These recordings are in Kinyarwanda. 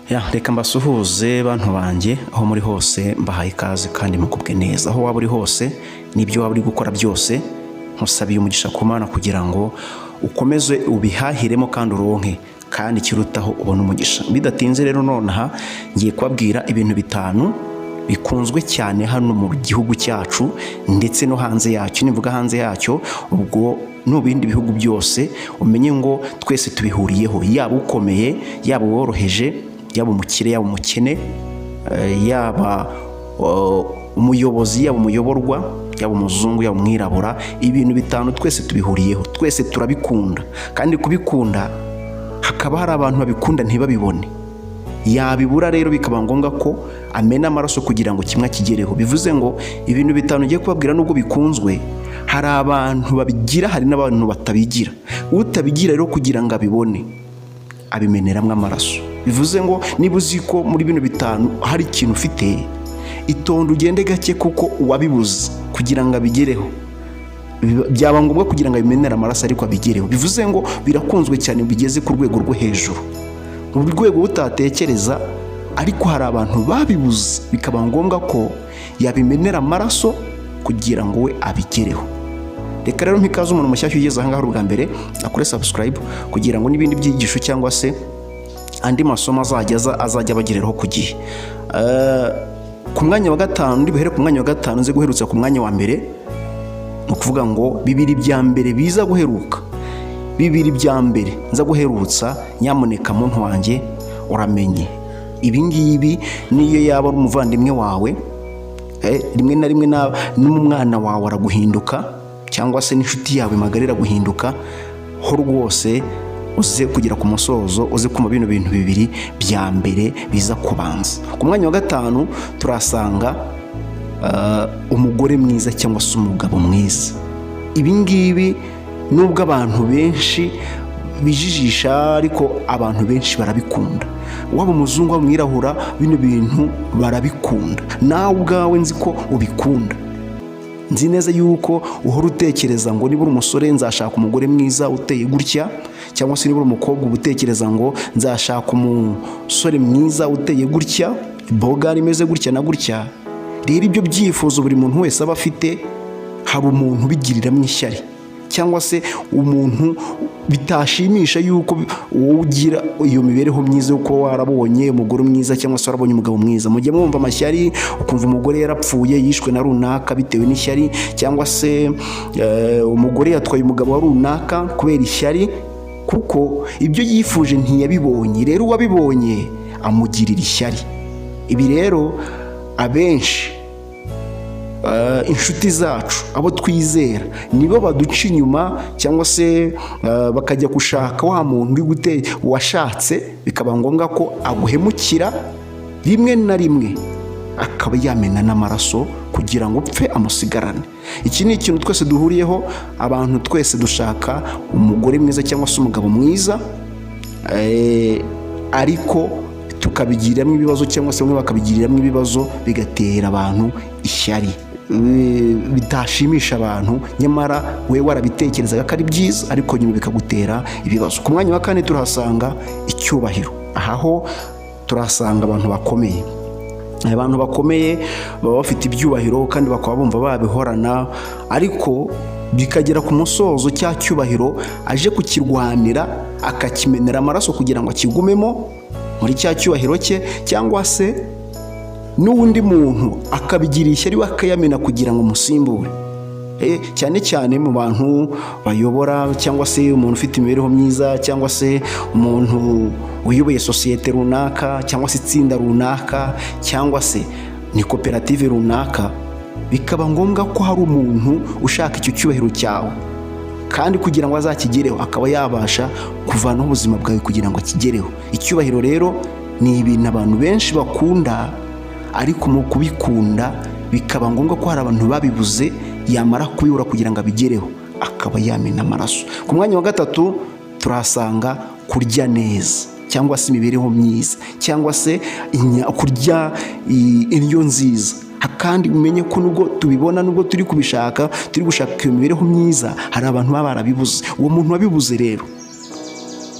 Reka mbasuhuze bantu banjye aho muri hose, mbahaye ikaze kandi mukubwe neza aho waba uri hose n'ibyo waba uri gukora byose. Nkusabiye umugisha ku Mana kugira ngo ukomeze ubihahiremo kandi uronke, kandi kirutaho ubona umugisha. Bidatinze rero nonaha ngiye kubabwira ibintu bitanu bikunzwe cyane hano mu gihugu cyacu ndetse no hanze yacyo. Nivuga hanze yacyo ubwo no bindi bihugu byose, umenye ngo twese tubihuriyeho, yaba ukomeye yaba woroheje, yaba umukire yaba umukene, yaba umuyobozi yaba umuyoborwa, yaba umuzungu yaba umwirabura. Ibintu bitanu twese tubihuriyeho, twese turabikunda, kandi kubikunda hakaba hari abantu babikunda ntibabibone. Yabibura rero bikaba ngombwa ko amena amaraso kugira ngo kimwe kigereho. Bivuze ngo ibintu bitanu ngiye kubabwira nubwo bikunzwe, hari abantu babigira, hari n'abantu batabigira. Utabigira rero kugira ngo abibone abimeneramwe amaraso. Bivuze ngo niba uzi ko muri bino bitanu hari ikintu ufite, itonde ugende gake kuko uwabibuze kugira ngo abigereho byaba ngombwa kugira ngo abimenere amaraso ariko abigereho. Bivuze ngo birakunzwe cyane, bigeze ku rwego rwo hejuru, mu rwego utatekereza, ariko hari abantu babibuze bikaba ngombwa ko yabimenera amaraso kugira ngo we abigereho. Reka rero mpikaze umuntu mushyashya ugeze aha ngaha ubwa mbere akore subscribe kugira ngo n'ibindi byigisho cyangwa se andi masomo azajya abagereraho ku gihe. Ku mwanya wa gatanu, ndibuhere ku mwanya wa gatanu nze guherutsa ku mwanya wa mbere, ni ukuvuga ngo bibiri bya mbere biza guheruka, bibiri bya mbere nza guherutsa. Nyamuneka muntu wanjye uramenye ibi ngibi, niyo yaba ari umuvandimwe wawe, rimwe na rimwe n'umwana wawe araguhinduka, cyangwa se n'inshuti yawe magarira guhinduka ho rwose, uze kugera ku musozo, uze kuma bino bintu bibiri bya mbere biza kubanza. Ku mwanya wa gatanu turasanga umugore mwiza cyangwa se umugabo mwiza. Ibi ngibi nubwo abantu benshi bijijisha, ariko abantu benshi barabikunda. Waba umuzungu waba umwirabura, bino bintu barabikunda. Nawe ubwawe nzi ko ubikunda. Nzi neza yuko uhora utekereza ngo niba uri umusore nzashaka umugore mwiza uteye gutya, cyangwa se niba uri umukobwa uba utekereza ngo nzashaka umusore mwiza uteye gutya, boga rimeze gutya na gutya. Rero ibyo byifuzo buri muntu wese aba afite, hari umuntu ubigiriramo ishyari, cyangwa se umuntu bitashimisha yuko wowe ugira iyo mibereho myiza yuko warabonye umugore mwiza cyangwa se warabonye umugabo mwiza. Mujye mwumva amashyari, ukumva umugore yarapfuye yishwe na runaka bitewe n'ishyari, cyangwa se umugore yatwaye umugabo wa runaka kubera ishyari, kuko ibyo yifuje ntiyabibonye. Rero uwabibonye amugirira ishyari. Ibi rero abenshi inshuti zacu, abo twizera, nibo baduca inyuma, cyangwa se bakajya gushaka wa muntu uri washatse, bikaba ngombwa ko aguhemukira rimwe na rimwe, akaba yamena n'amaraso kugira ngo upfe amusigarane. Iki ni ikintu twese duhuriyeho, abantu twese dushaka umugore mwiza cyangwa se umugabo mwiza, ariko tukabigiriramo ibibazo, cyangwa se bamwe bakabigiriramo ibibazo bigatera abantu ishyari bitashimisha abantu, nyamara we warabitekerezaga ko ari byiza, ariko nyuma bikagutera ibibazo. Ku mwanya wa kane turahasanga icyubahiro. Aho turahasanga abantu bakomeye. Abantu bakomeye baba bafite ibyubahiro kandi bakaba bumva babihorana, ariko bikagera ku musozo cya cyubahiro aje kukirwanira akakimenera amaraso kugira ngo akigumemo muri cya cyubahiro cye, cyangwa se n'undi muntu akabigira ishyari we akayamena kugira ngo umusimbure. Cyane cyane mu bantu bayobora, cyangwa se umuntu ufite imibereho myiza, cyangwa se umuntu uyoboye sosiyete runaka, cyangwa se itsinda runaka, cyangwa se ni koperative runaka, bikaba ngombwa ko hari umuntu ushaka icyo cyubahiro cyawe, kandi kugira ngo azakigereho akaba yabasha kuvanaho ubuzima bwawe kugira ngo akigereho. Icyubahiro rero ni ibintu abantu benshi bakunda, ariko mu kubikunda bikaba ngombwa ko hari abantu babibuze, yamara kubibura kugira ngo abigereho akaba yamena amaraso. Ku mwanya wa gatatu turahasanga kurya neza, cyangwa se imibereho myiza, cyangwa se kurya indyo nziza. Kandi umenye ko nubwo tubibona, nubwo turi kubishaka, turi gushaka iyo mibereho myiza, hari abantu baba barabibuze. Uwo muntu wabibuze rero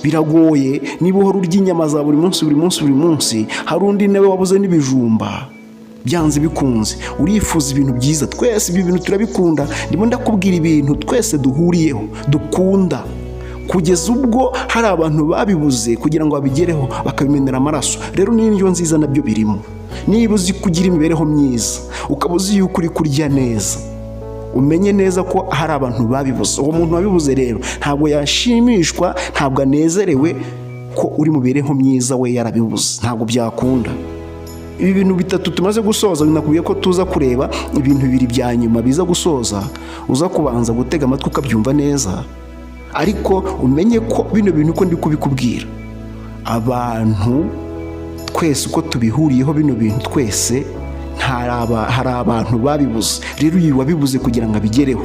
biragoye. Niba uhora urya inyama za buri munsi, hari undi nawe wabuze n'ibijumba, byanze bikunze urifuza ibintu byiza. Twese ibi bintu turabikunda, ndimo ndakubwira ibintu twese duhuriyeho dukunda, kugeza ubwo hari abantu babibuze kugira ngo babigereho bakabimenera amaraso. Rero n'indyo nziza nabyo birimo. Niba uzi kugira imibereho myiza, ukaba uzi yuko uri kurya neza, umenye neza ko hari abantu babibuze. Uwo muntu wabibuze rero ntabwo yashimishwa, ntabwo anezerewe ko uri mu mibereho myiza, we yarabibuze, ntabwo byakunda. Ibi bintu bitatu tumaze gusoza, binakubwiye ko tuza kureba ibintu bibiri bya nyuma biza gusoza. Uza kubanza gutega amatwi ukabyumva neza, ariko umenye ko bino bintu uko ndi kubikubwira, abantu twese uko tubihuriyeho bino bintu twese, hari abantu babibuze. Rero uyu wabibuze kugira ngo abigereho,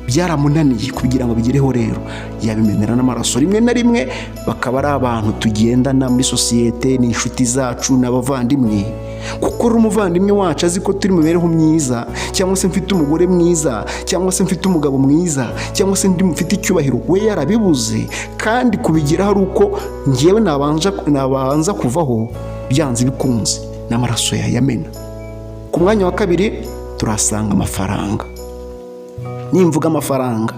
byaramunaniye kugira ngo abigereho, rero yabimenera n'amaraso. Rimwe na rimwe bakaba ari abantu tugendana muri sosiyete, ni inshuti zacu n'abavandimwe, kuko uri umuvandimwe wacu azi ko turi mu mibereho myiza, cyangwa se mfite umugore mwiza, cyangwa se mfite umugabo mwiza, cyangwa se mfite icyubahiro, we yarabibuze. Kandi kubigeraho ari uko njyewe nabanza kuvaho, byanze bikunze n'amaraso yayamena. Ku mwanya wa kabiri turasanga amafaranga. Nimvuga amafaranga,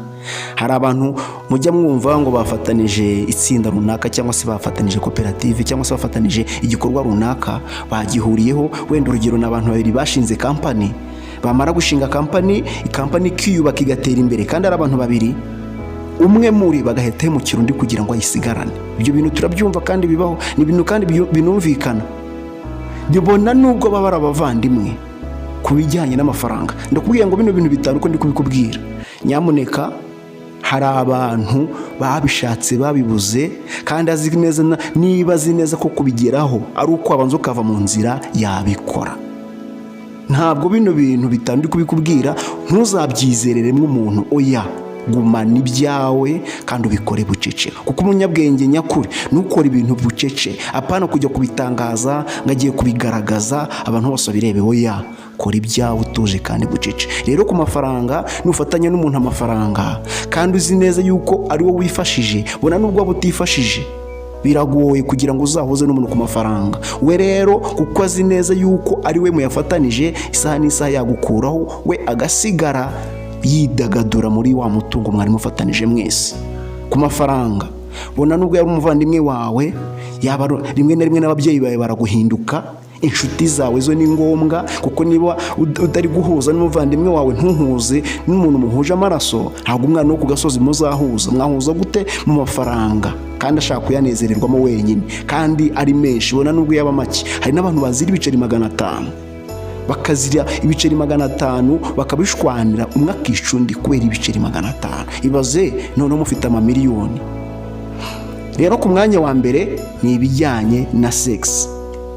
hari abantu mujya mwumva ngo bafatanije itsinda runaka, cyangwa se bafatanije koperative, cyangwa se bafatanije igikorwa runaka, bagihuriyeho. Wenda urugero, n'abantu babiri bashinze kampani, bamara gushinga kampani ikiyubaka igatera imbere, kandi ari abantu babiri, umwe muri bagahita yimukira undi kugira ngo ayisigarane. Ibyo bintu turabyumva kandi bibaho, ni ibintu kandi binumvikana. Bibona nubwo baba ari abavandimwe ku bijyanye n'amafaranga. Ndakubwira ngo bino bintu bitanu uko ndi kubikubwira, nyamuneka hari abantu babishatse babibuze, kandi azi neza, niba azi neza ko kubigeraho ari uko abanza ukava mu nzira, yabikora. Ntabwo bino bintu bitanu ndi kubikubwira ntuzabyizereremo umuntu, oya, gumana ibyawe kandi ubikore bucece, kuko umunyabwenge nyakuri nukora ibintu bucece, apana kujya kubitangaza ngo agiye kubigaragaza abantu bose birebe. Oya, kora ibyawe utuje kandi bucece. Rero ku mafaranga, nufatanya n'umuntu amafaranga kandi uzi neza yuko ari wowe wifashije, bona nubwo waba utifashije, biragoye kugira ngo uzahuze n'umuntu ku mafaranga. We rero kuko azi neza yuko ari we muyafatanije, isaha n'isaha yagukuraho, we agasigara yidagadura muri wa mutungo mwari mufatanije mwese. Ku mafaranga, bona nubwo yari umuvandimwe wawe, yaba rimwe na rimwe n'ababyeyi bawe baraguhinduka, inshuti zawe zo ni ngombwa, kuko niba utari guhuza n'umuvandimwe wawe, ntuhuze n'umuntu muhuje amaraso, ntabwo umwana wo ku gasozi muzahuza. Mwahuza gute? Mu mafaranga, kandi ashaka kuyanezererwamo wenyine, kandi ari menshi, bona nubwo yaba make. Hari n'abantu bazira ibiceri 500, bakazira ibiceri 500 bakabishwanira, umwe akica undi kubera ibiceri 500. Ibaze noneho mufite amamiliyoni. Rero ku mwanya wa mbere ni ibijyanye na sex.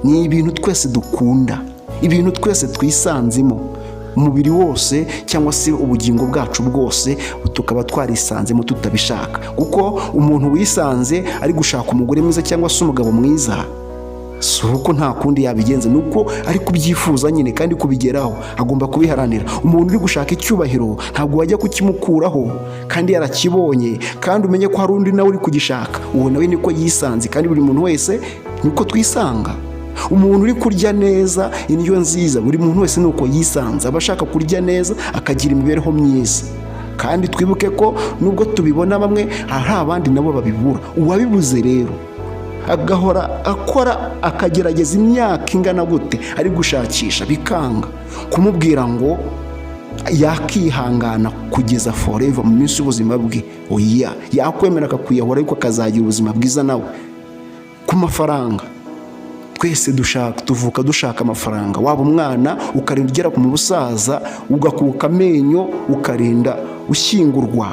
Ni ibintu twese dukunda, ibintu twese twisanzemo, umubiri wose cyangwa se ubugingo bwacu bwose tukaba twarisanzemo tutabishaka. Kuko umuntu wisanze ari gushaka umugore mwiza cyangwa se umugabo mwiza, si uko nta kundi yabigenza, nuko ari kubyifuza nyine, kandi kubigeraho agomba kubiharanira. Umuntu uri gushaka icyubahiro ntabwo wajya kukimukuraho kandi yarakibonye, kandi umenye ko hari undi nawe uri kugishaka, uwo nawe niko yisanze. Kandi buri muntu wese niko twisanga. Umuntu uri kurya neza indyo nziza, buri muntu wese nuko yisanze, abashaka kurya neza akagira imibereho myiza. Kandi twibuke ko nubwo tubibona bamwe, hari abandi nabo babibura. Uwabibuze rero agahora akora, akagerageza imyaka ingana gute ari gushakisha, bikanga, kumubwira ngo yakihangana kugeza forever mu minsi y'ubuzima bwe, oya, yakwemera akakwiyahura ariko akazagira ubuzima bwiza nawe. Ku mafaranga, twese tuvuka dushaka amafaranga. Waba umwana ukarinda ugera ku busaza, ugakuka amenyo, ukarinda ushyingurwa,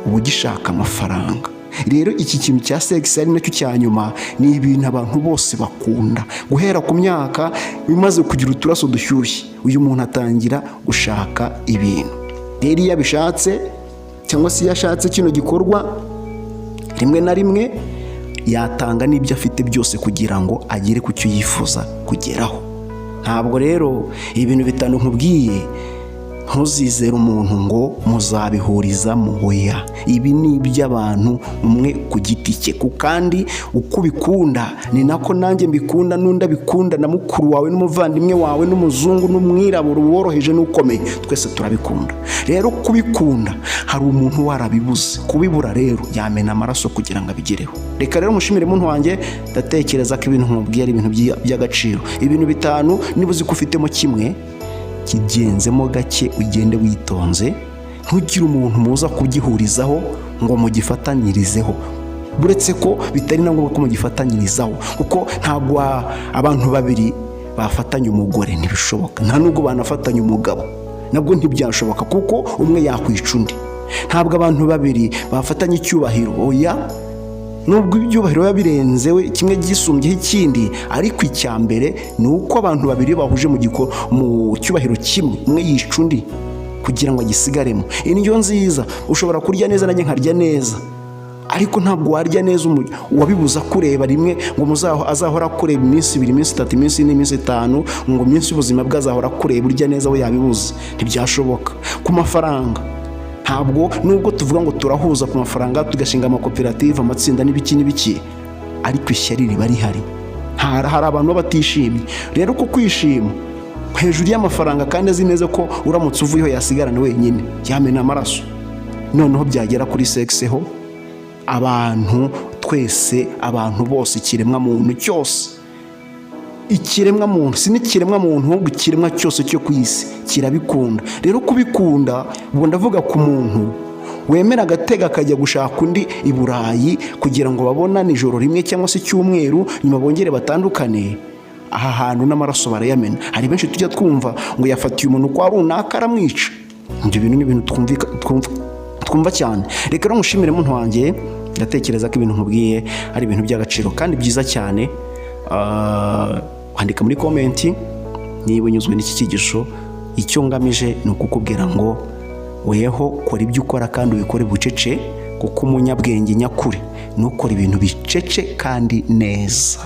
uba ugishaka amafaranga. Rero iki kintu cya sex ari nacyo cya nyuma, ni ibintu abantu bose bakunda. Guhera ku myaka bimaze kugira uturaso dushyushye, uyu muntu atangira gushaka ibintu. Rero iyo abishatse, cyangwa se iyo ashatse kino gikorwa, rimwe na rimwe yatanga n'ibyo afite byose kugira ngo agere ku cyo yifuza kugeraho. Ntabwo rero ibintu bitanu nkubwiye ntuzizere umuntu ngo muzabihurizamo, oya, ibi ni iby'abantu umwe ku giti cye, kandi uko ubikunda ni nako nanjye mbikunda, n'undi abikunda, na mukuru wawe n'umuvandimwe wawe n'umuzungu n'umwirabura, uworoheje n'ukomeye, twese turabikunda. Rero kubikunda hari umuntu warabibuze, kubibura rero yamena amaraso kugira ngo abigereho. Reka rero mushimire muntu wanjye, ndatekereza ko ibintu nkubwiye ari ibintu by'agaciro. Ibintu 5 niba uzi ko ufitemo kimwe, kigenzemo gake, ugende witonze, ntugire umuntu muza kugihurizaho ngo mugifatanyirizeho, buretse ko bitari na ngombwa ko mugifatanyirizaho, kuko ntabwo abantu babiri bafatanya umugore, ntibishoboka. Nta nubwo banafatanya umugabo, nabwo ntibyashoboka, kuko umwe yakwica undi. Ntabwo abantu babiri bafatanya icyubahiro, oya, nubwo ibyubahiro biba birenze we kimwe gisumbyeho ikindi, ariko icya mbere ni uko abantu babiri bahuje mu cyubahiro kimwe, umwe yica undi kugira ngo agisigaremo. Indyo nziza ushobora kurya neza, nanjye nkarya neza, ariko ntabwo warya neza wabibuza kureba rimwe ngo azahora kureba iminsi 2, iminsi 3, iminsi 4, iminsi 5, ngo iminsi y'ubuzima bwe azahora kureba urya neza, we yabibuze. Ntibyashoboka. Ku mafaranga ntabwo, nubwo tuvuga ngo turahuza ku mafaranga, tugashinga amakoperative, amatsinda n'ibiki, ariko ishyari riba rihari. Hari abantu batishimye. Rero ko kwishima hejuru y'amafaranga, kandi azi neza ko uramutse uvuyeho yasigarana wenyine, yamena amaraso. Noneho byagera kuri sexe ho, abantu twese, abantu bose, ikiremwa muntu cyose, ikiremwa muntu, si n'ikiremwa muntu ahubwo ikiremwa cyose cyo ku isi kirabikunda. Rero kubikunda, ubwo ndavuga ku muntu wemera agatega akajya gushaka undi i Burayi kugira ngo babonane ijoro rimwe cyangwa se icyumweru, nyuma bongere batandukane, aha hantu n'amaraso barayamena. Hari benshi tujya twumva ngo yafatiye umuntu kwa runaka aramwica. Ibyo bintu ni ibintu twumva cyane. Reka rero mushimire muntu wanjye, ndatekereza ko ibintu nkubwiye ari ibintu by'agaciro kandi byiza cyane. Wandika muri komenti niba unyuzwe n'iki cyigisho. Icyo ngamije ni ukukubwira ngo weho kora ibyo ukora kandi ubikore bucece, kuko umunyabwenge nyakuri ni ukora ibintu bicece kandi neza.